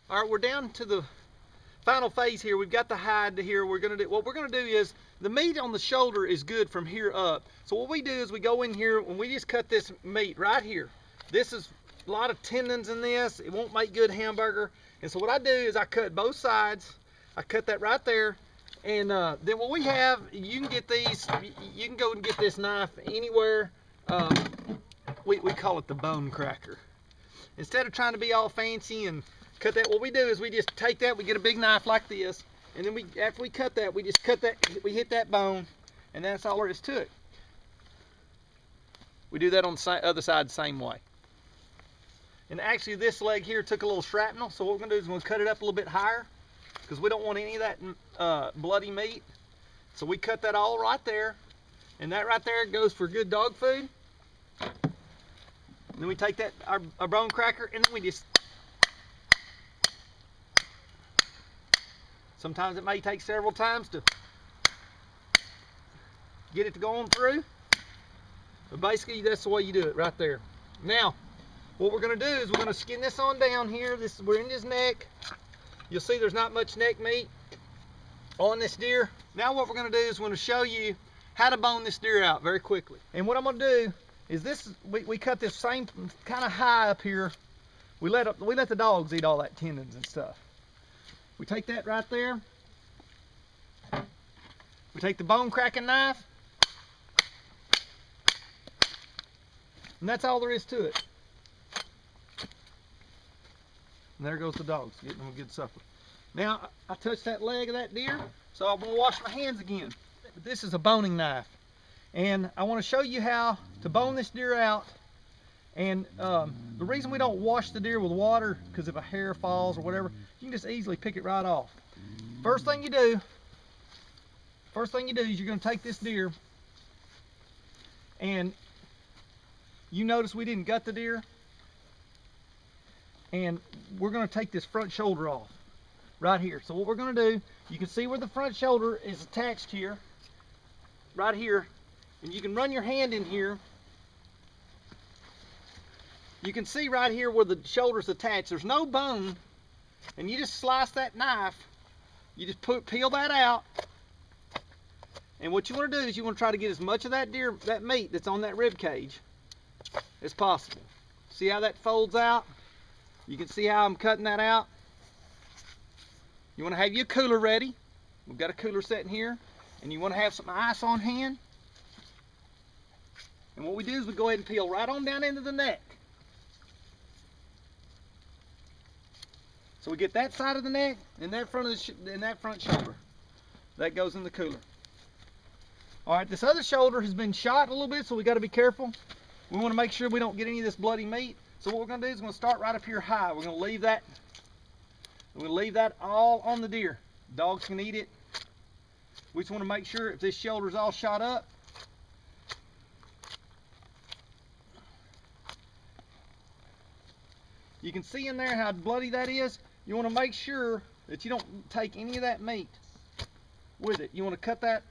All right, we're down to the final phase here. We've got the hide here. What we're gonna do is, the meat on the shoulder is good from here up. So what we do is we go in here and we just cut this meat right here. This is a lot of tendons in this. It won't make good hamburger. And so what I do is I cut both sides. I cut that right there. And then what we have, you can get these, you can go and get this knife anywhere. We call it the bone cracker. Instead of trying to be all fancy and cut that, what we do is we just take that, we get a big knife like this, and then after we cut that, we just cut that, we hit that bone, and that's all there is to it. We do that on the other side the same way. And actually this leg here took a little shrapnel, so what we're gonna do is we're gonna cut it up a little bit higher, because we don't want any of that bloody meat. So we cut that all right there, and that right there goes for good dog food. And then we take that, our bone cracker, and then we just, sometimes it may take several times to get it to go on through, but basically that's the way you do it right there. Now, what we're gonna do is we're gonna skin this on down here. We're in his neck. You'll see there's not much neck meat on this deer. Now what we're gonna do is we're gonna show you how to bone this deer out very quickly. And what I'm gonna do is we cut this same kind of high up here. We let the dogs eat all that tendons and stuff. We take that right there. We take the bone cracking knife. And that's all there is to it. And there goes the dogs, getting them a good supper. Now, I touched that leg of that deer, so I'm gonna wash my hands again. This is a boning knife. And I wanna show you how to bone this deer out. And the reason we don't wash the deer with water, because if a hair falls or whatever, you can just easily pick it right off. First thing you do is you're gonna take this deer, and you notice we didn't gut the deer, and we're gonna take this front shoulder off right here. So what we're gonna do, you can see where the front shoulder is attached here, right here, and you can run your hand in here. You can see right here where the shoulder's attached, there's no bone, and you just slice that knife, you just peel that out, and what you want to do is you want to try to get as much of that meat that's on that rib cage as possible. See how that folds out? You can see how I'm cutting that out. You want to have your cooler ready. We've got a cooler sitting here, and you want to have some ice on hand. And what we do is we go ahead and peel right on down into the neck. So we get that side of the neck and that front shoulder. That goes in the cooler. All right, this other shoulder has been shot a little bit, so we got to be careful. We want to make sure we don't get any of this bloody meat. So what we're going to do is we're going to start right up here high. We're going to leave that. We're going to leave that all on the deer. Dogs can eat it. We just want to make sure if this shoulder is all shot up, you can see in there how bloody that is. You want to make sure that you don't take any of that meat with it. You want to cut that.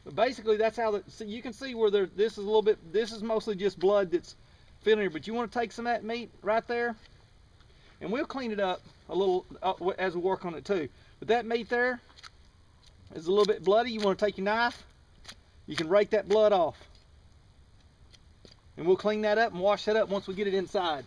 But basically that's how so you can see where this is a little bit, this is mostly just blood that's filling here, but you want to take some of that meat right there, and we'll clean it up a little as we work on it too. But that meat there is a little bit bloody. You want to take your knife, you can rake that blood off, and we'll clean that up and wash that up once we get it inside.